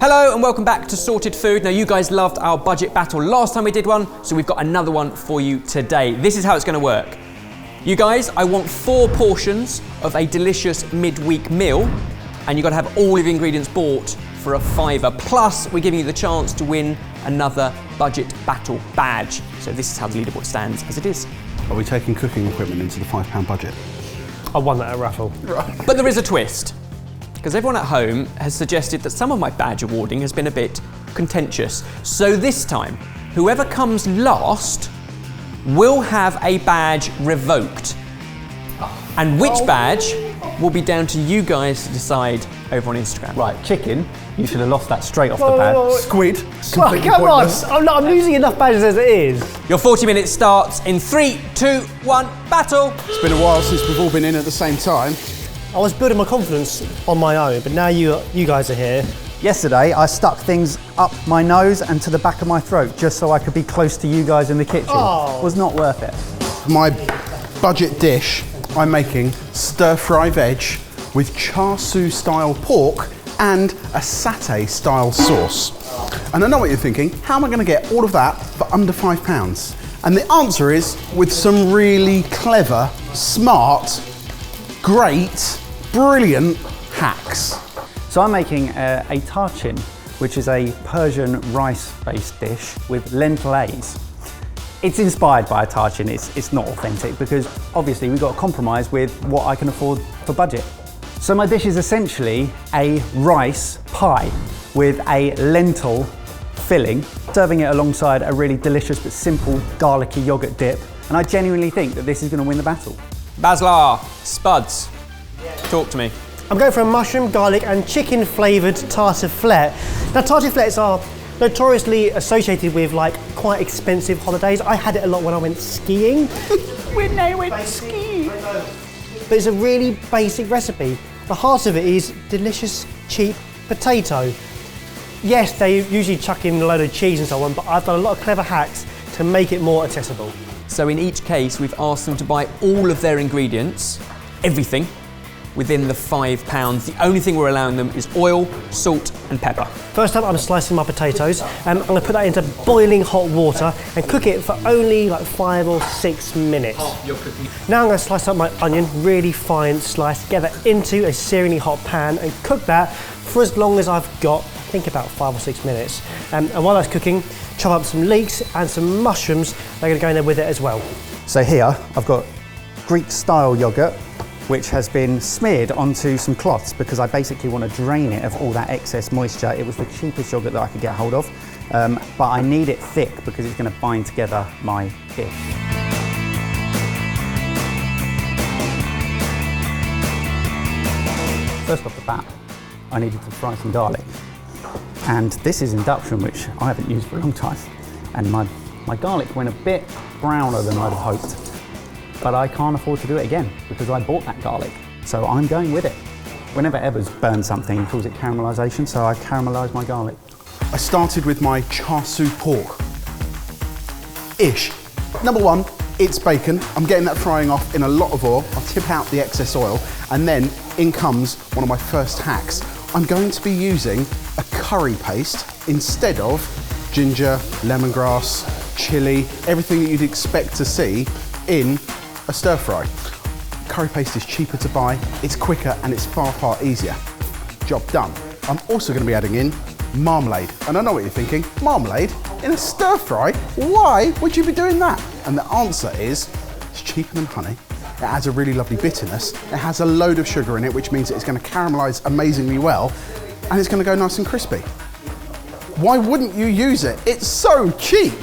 Hello and welcome back to Sorted Food. Now you guys loved our budget battle last time we did one, so we've got another one for you today. This is how it's going to work. You guys, I want 4 portions of a delicious midweek meal, and you've got to have all of the ingredients bought for a £5. Plus, we're giving you the chance to win another budget battle badge. So this is how the leaderboard stands as it is. Are we taking cooking equipment into the £5 budget? I won that at raffle. Right. But there is a twist, because everyone at home has suggested that some of my badge awarding has been a bit contentious. So this time, whoever comes last will have a badge revoked. And which badge will be down to you guys to decide over on Instagram. Right, chicken, you should have lost that straight off the bat. Squid, Oh, completely come on! pointless. I'm losing enough badges as it is. Your 40 minutes starts in 3, 2, 1, battle! It's been a while since we've all been in at the same time. I was building my confidence on my own, but now you guys are here. Yesterday, I stuck things up my nose and to the back of my throat just so I could be close to you guys in the kitchen. Oh. Was not worth it. My budget dish, I'm making stir-fry veg with char siu style pork and a satay style sauce. And I know what you're thinking, how am I going to get all of that for under £5? And the answer is with some really clever, smart, great, brilliant hacks. So I'm making a tarchin, which is a Persian rice-based dish with lentils. It's inspired by a tarchin, it's not authentic because obviously we've got to compromise with what I can afford for budget. So my dish is essentially a rice pie with a lentil filling, serving it alongside a really delicious but simple garlicky yogurt dip. And I genuinely think that this is going to win the battle. Baslar, Spuds, talk to me. I'm going for a mushroom, garlic and chicken flavoured tartiflette. Now tartiflettes are notoriously associated with like quite expensive holidays. I had it a lot when I went skiing. When I went skiing. But it's a really basic recipe. The heart of it is delicious, cheap potato. Yes, they usually chuck in a load of cheese and so on, but I've done a lot of clever hacks to make it more accessible. So in each case, we've asked them to buy all of their ingredients, everything, within the £5. The only thing we're allowing them is oil, salt and pepper. First up, I'm slicing my potatoes and I'm going to put that into boiling hot water and cook it for only like 5 or 6 minutes. Now I'm going to slice up my onion, really fine slice, get that into a searingly hot pan and cook that for as long as I've got, I think about 5 or 6 minutes. And while that's cooking, chop up some leeks and some mushrooms. They're going to go in there with it as well. So here I've got Greek style yogurt, which has been smeared onto some cloths because I basically want to drain it of all that excess moisture. It was the cheapest yogurt that I could get hold of, but I need it thick because it's going to bind together my dish. First off the bat, I needed to fry some garlic. And this is induction, which I haven't used for a long time. And my garlic went a bit browner than I'd have hoped. But I can't afford to do it again because I bought that garlic. So I'm going with it. Whenever Eva's burned something, he calls it caramelisation, so I caramelised my garlic. I started with my char siu pork. Ish. Number 1, it's bacon. I'm getting that frying off in a lot of oil. I'll tip out the excess oil and then in comes one of my first hacks. I'm going to be using a curry paste instead of ginger, lemongrass, chilli, everything that you'd expect to see in a stir fry. Curry paste is cheaper to buy, it's quicker and it's far, far easier. Job done. I'm also going to be adding in marmalade. And I know what you're thinking, marmalade in a stir fry? Why would you be doing that? And the answer is, it's cheaper than honey. It has a really lovely bitterness. It has a load of sugar in it, which means it's going to caramelise amazingly well, and it's going to go nice and crispy. Why wouldn't you use it? It's so cheap.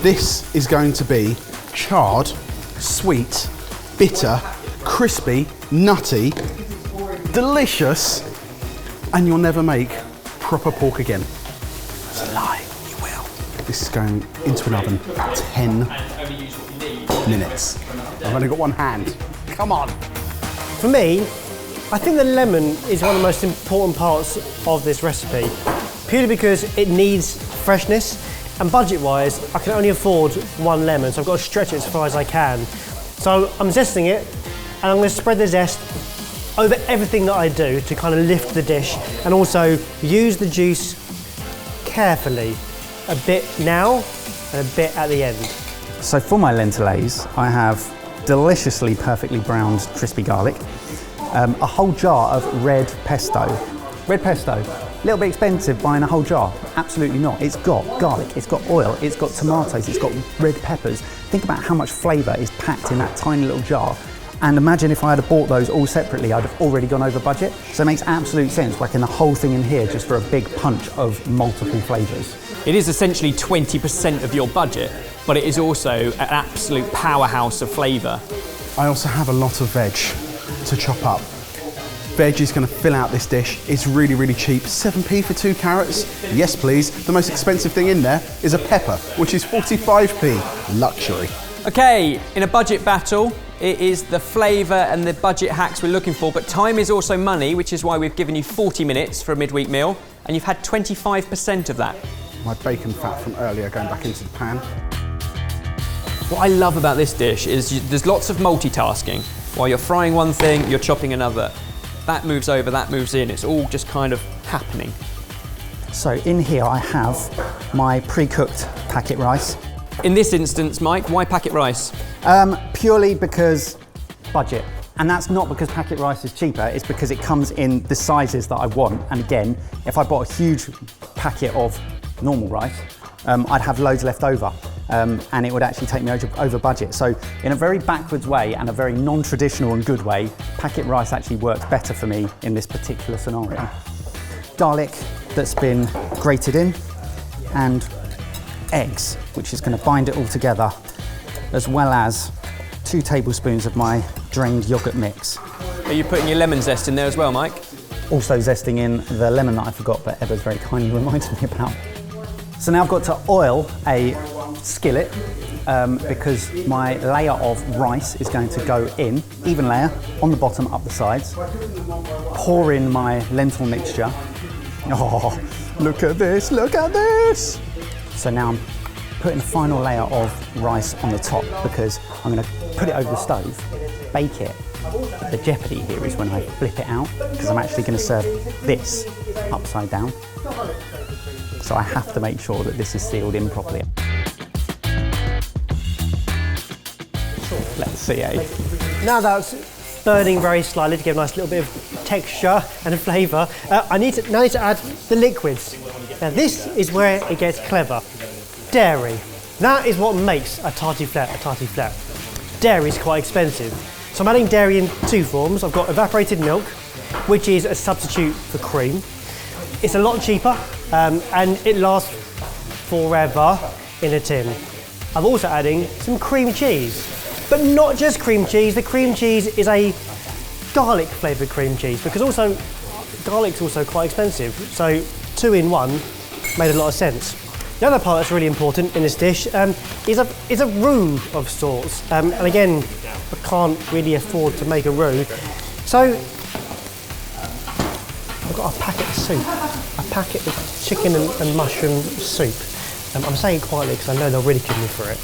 This is going to be charred, sweet, bitter, crispy, nutty, delicious, and you'll never make proper pork again. It's a lie, you will. This is going into an oven 10 minutes. I've only got one hand. Come on. For me, I think the lemon is one of the most important parts of this recipe, purely because it needs freshness, and budget-wise, I can only afford 1 lemon, so I've got to stretch it as far as I can. So I'm zesting it, and I'm going to spread the zest over everything that I do to kind of lift the dish, and also use the juice carefully. A bit now and a bit at the end. So for my lentils, I have deliciously perfectly browned crispy garlic, a whole jar of red pesto. Red pesto, a little bit expensive buying a whole jar. Absolutely not. It's got garlic, it's got oil, it's got tomatoes, it's got red peppers. Think about how much flavour is packed in that tiny little jar. And imagine if I had bought those all separately, I'd have already gone over budget. So it makes absolute sense, whacking the whole thing in here just for a big punch of multiple flavours. It is essentially 20% of your budget, but it is also an absolute powerhouse of flavour. I also have a lot of veg to chop up. Veg is going to fill out this dish. It's really, really cheap. 7p for 2 carrots. Yes, please. The most expensive thing in there is a pepper, which is 45p. Luxury. Okay, in a budget battle, it is the flavour and the budget hacks we're looking for, but time is also money, which is why we've given you 40 minutes for a midweek meal, and you've had 25% of that. My bacon fat from earlier going back into the pan. What I love about this dish is there's lots of multitasking. While you're frying one thing, you're chopping another. That moves over, that moves in. It's all just kind of happening. So in here I have my pre-cooked packet rice. In this instance, Mike, why packet rice? Purely because budget. And that's not because packet rice is cheaper, it's because it comes in the sizes that I want. And again, if I bought a huge packet of normal rice, I'd have loads left over. And it would actually take me over budget. So in a very backwards way and a very non-traditional and good way, packet rice actually works better for me in this particular scenario. Garlic that's been grated in, and eggs, which is going to bind it all together, as well as 2 tablespoons of my drained yogurt mix. Are you putting your lemon zest in there as well, Mike? Also zesting in the lemon that I forgot, but Ebba's very kindly reminded me about. So now I've got to oil a skillet because my layer of rice is going to go in, even layer, on the bottom, up the sides. Pour in my lentil mixture. Oh, look at this, look at this! So now I'm putting a final layer of rice on the top because I'm going to put it over the stove, bake it. But the jeopardy here is when I flip it out, because I'm actually going to serve this upside down. So I have to make sure that this is sealed in properly. Let's see, eh? Now that's burning very slightly to give a nice little bit of texture and flavour. I need to add the liquids. Now this is where it gets clever. Dairy. That is what makes a tartiflette a tartiflette. Dairy is quite expensive. So I'm adding dairy in 2 forms. I've got evaporated milk, which is a substitute for cream. It's a lot cheaper and it lasts forever in a tin. I'm also adding some cream cheese, but not just cream cheese. The cream cheese is a garlic flavoured cream cheese because also garlic's also quite expensive. So 2 in 1 made a lot of sense. The other part that's really important in this dish is a roux of sorts. And again, I can't really afford to make a roux. So I've got a packet of soup, a packet of chicken and mushroom soup. I'm saying it quietly because I know they'll ridicule me for it.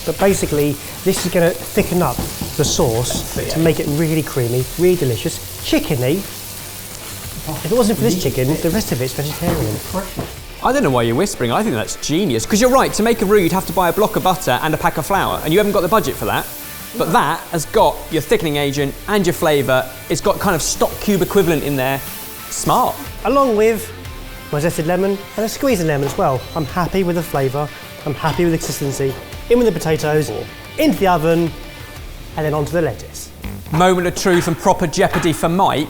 But basically, this is going to thicken up the sauce to make it really creamy, really delicious, chickeny. If it wasn't for this chicken, the rest of it's vegetarian. I don't know why you're whispering. I think that's genius. Because you're right, to make a roux, you'd have to buy a block of butter and a pack of flour, and you haven't got the budget for that. But that has got your thickening agent and your flavour. It's got kind of stock cube equivalent in there. Smart. Along with my zested lemon and a squeezed lemon as well. I'm happy with the flavour. I'm happy with the consistency. In with the potatoes, into the oven, and then onto the lettuce. Moment of truth and proper jeopardy for Mike,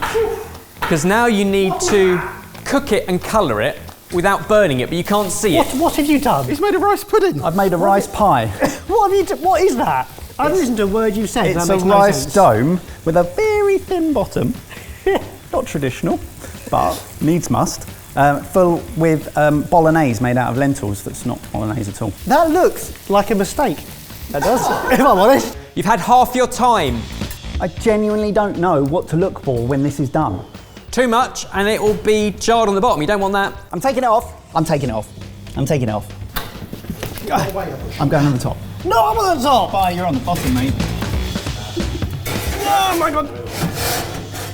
because now you need to cook it and colour it without burning it, but you can't see it. What have you done? He's made a rice pudding. I've made a rice pie. What have you done? What is that? I haven't listened to a word you've said. It's that a makes no rice sense. dome with a very thin bottom. Not traditional, but needs must. Full with bolognese made out of lentils that's not bolognese at all. That looks like a mistake. That does, if I'm honest. You've had half your time. I genuinely don't know what to look for when this is done. Too much, and it will be jarred on the bottom. You don't want that. I'm taking it off. I'm taking it off. I'm taking it off. I'm going on the top. No, I'm on the top. Oh, you're on the bottom, mate. Oh my God.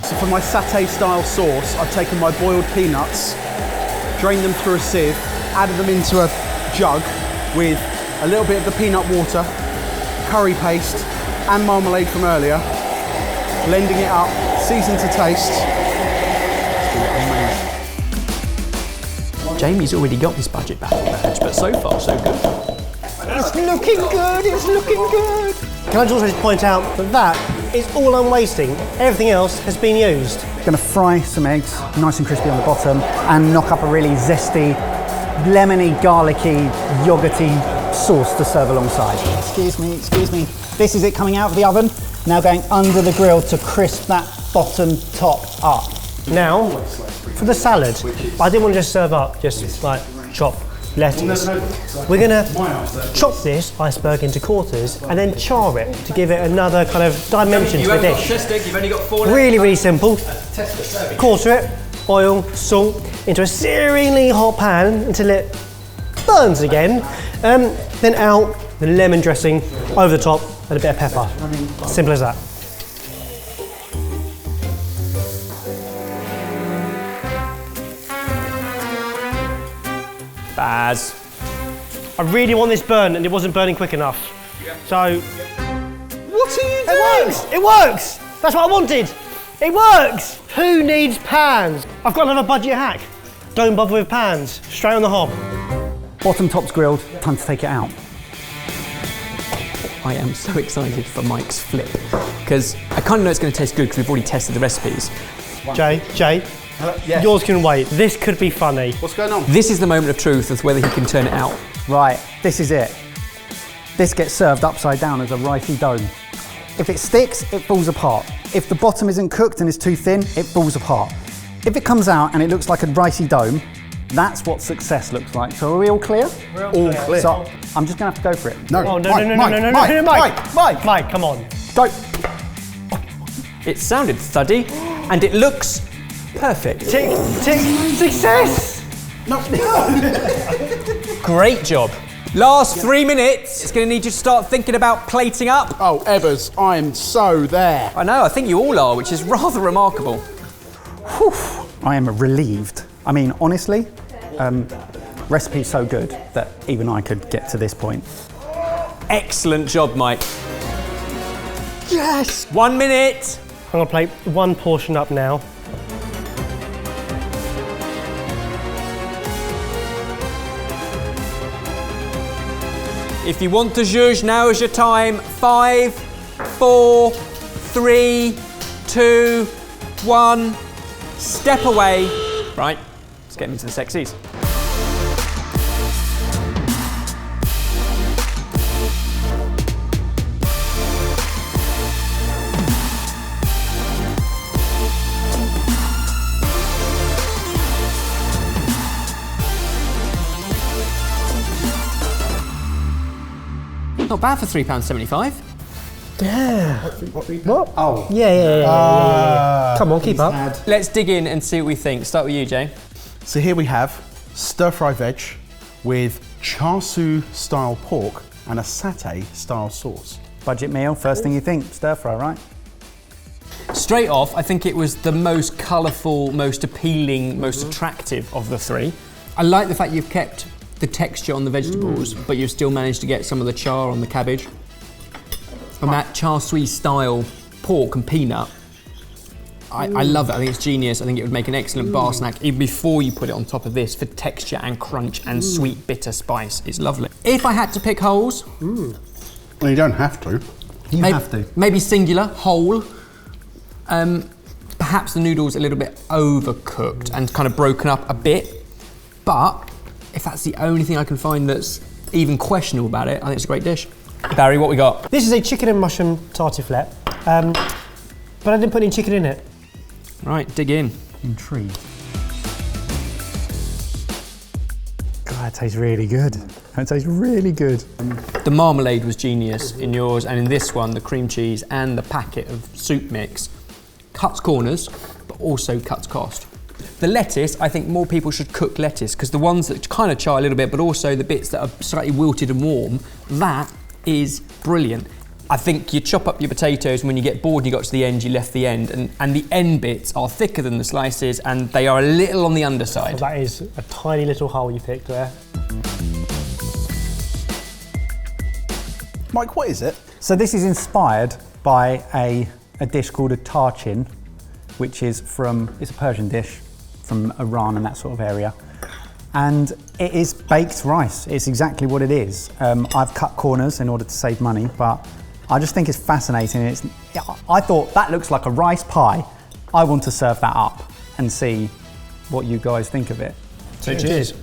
So for my satay style sauce, I've taken my boiled peanuts, drained them through a sieve, added them into a jug with a little bit of the peanut water, curry paste, and marmalade from earlier, blending it up, seasoned to taste. Jamie's already got this budget battle badge, but so far so good. It's looking good, it's looking good. Can I just also point out that that is all I'm wasting. Everything else has been used. Gonna fry some eggs, nice and crispy on the bottom, and knock up a really zesty, lemony, garlicky, yogurty sauce to serve alongside. Excuse me. This is it coming out of the oven. Now going under the grill to crisp that bottom top up. Now, for the salad, I didn't want to just serve up, just like chop lettuce. We're gonna chop this iceberg into quarters and then char it to give it another kind of dimension to the dish. You've only got 4 left. Really simple. Quarter it, oil, salt, into a searingly hot pan until it burns again. Then out the lemon dressing over the top and a bit of pepper. Simple as that. Baz. I really want this burnt and it wasn't burning quick enough. So, What are you doing? it works! It works! That's what I wanted! It works! Who needs pans? I've got another budget hack. Don't bother with pans. Straight on the hob. Bottom top's grilled, time to take it out. I am so excited for Mike's flip, because I kind of know it's going to taste good because we've already tested the recipes. Jay, Yes. yours can wait. This could be funny. What's going on? This is the moment of truth of whether he can turn it out. Right, this is it. This gets served upside down as a ricey dome. If it sticks, it falls apart. If the bottom isn't cooked and is too thin, it falls apart. If it comes out and it looks like a ricey dome, that's what success looks like. So are we all clear? All clear. So I'm just gonna have to go for it. No, Oh, no, Mike. Mike, come on. Go. It sounded thuddy, and it looks perfect. Tick, success! No. Great job. Last 3 minutes. It's going to need you to start thinking about plating up. Oh, Evers, I am so there. I know, I think you all are, which is rather remarkable. Whew. I am relieved. I mean, honestly, recipe's so good that even I could get to this point. Excellent job, Mike. Yes. 1 minute. I'm gonna plate one portion up now. If you want to zhuzh, now is your time. 5, 4, 3, 2, 1. Step away. Right, let's get into the sexies. Not bad for £3.75. Yeah. What? Oh. Yeah. Come on, keep up. Let's dig in and see what we think. Start with you, Jay. So here we have stir-fry veg with char siu style pork and a satay style sauce. Budget meal, first thing you think, stir fry, right? Straight off, I think it was the most colourful, most appealing, most attractive of the three. I like the fact you've kept the texture on the vegetables, but you've still managed to get some of the char on the cabbage. And that char siu style pork and peanut, I love it. I think it's genius. I think it would make an excellent bar snack even before you put it on top of this for texture and crunch and sweet bitter spice. It's lovely. If I had to pick holes, Well, you don't have to. You have to. maybe singular, whole. Perhaps the noodles a little bit overcooked and kind of broken up a bit. But if that's the only thing I can find that's even questionable about it, I think it's a great dish. Barry, what we got? This is a chicken and mushroom tartiflette, but I didn't put any chicken in it. Right, dig in. Intrigued. God, that tastes really good. That tastes really good. The marmalade was genius in yours, and in this one, the cream cheese and the packet of soup mix cuts corners, but also cuts cost. The lettuce, I think more people should cook lettuce, because the ones that kind of char a little bit, but also the bits that are slightly wilted and warm, that is brilliant. I think you chop up your potatoes, and when you get bored and you got to the end, you left the end, and the end bits are thicker than the slices, and they are a little on the underside. That is a tiny little hole you picked there. Mike, what is it? So this is inspired by a dish called a tarchin, which is it's a Persian dish from Iran and that sort of area. And it is baked rice. It's exactly what it is. I've cut corners in order to save money, but I just think it's fascinating. I thought that looks like a rice pie. I want to serve that up and see what you guys think of it. So cheers.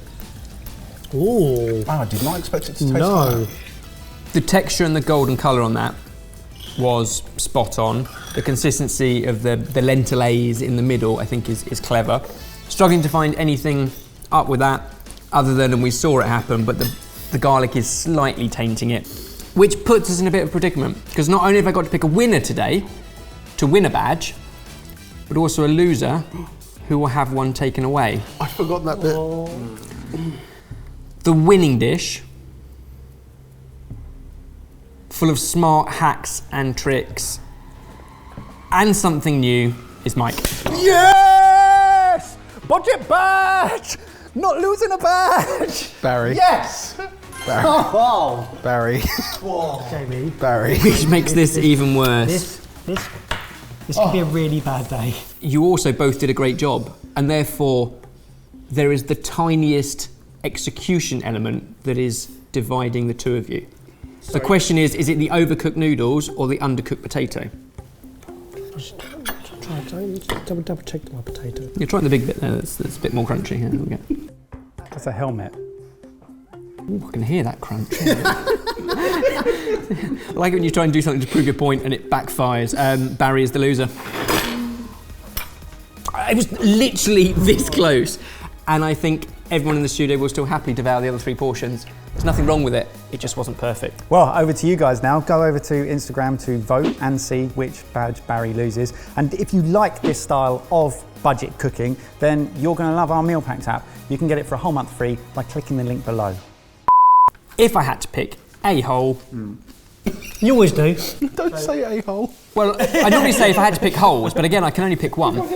Ooh. Oh, I did not expect it to taste No. like that. The texture and the golden colour on that was spot on. The consistency of the lentils in the middle, I think, is clever. Struggling to find anything up with that other than we saw it happen, but the garlic is slightly tainting it, which puts us in a bit of a predicament, because not only have I got to pick a winner today to win a badge, but also a loser who will have one taken away. I forgot that bit. The winning dish, full of smart hacks and tricks, and something new, is Mike. Yes! Budget badge! Not losing a badge! Barry. Yes! Barry. Oh, Barry. Jamie, Barry. Which makes this even worse. this could be a really bad day. You also both did a great job, and therefore there is the tiniest execution element that is dividing the two of you. The question is it the overcooked noodles or the undercooked potato? Double check my potato. You're trying the big bit there, that's a bit more crunchy. Here we go. that's a helmet. Ooh, I can hear that crunch. I like it when you try and do something to prove your point and it backfires. Barry is the loser. It was literally this close, and I think everyone in the studio will still happily devour the other 3 portions. There's nothing wrong with it, it just wasn't perfect. Well, over to you guys now. Go over to Instagram to vote and see which badge Barry loses. And if you like this style of budget cooking, then you're going to love our Meal Packs app. You can get it for a whole month free by clicking the link below. If I had to pick a hole... You always do. Don't say a-hole. Well, I normally say if I had to pick holes, but again, I can only pick one.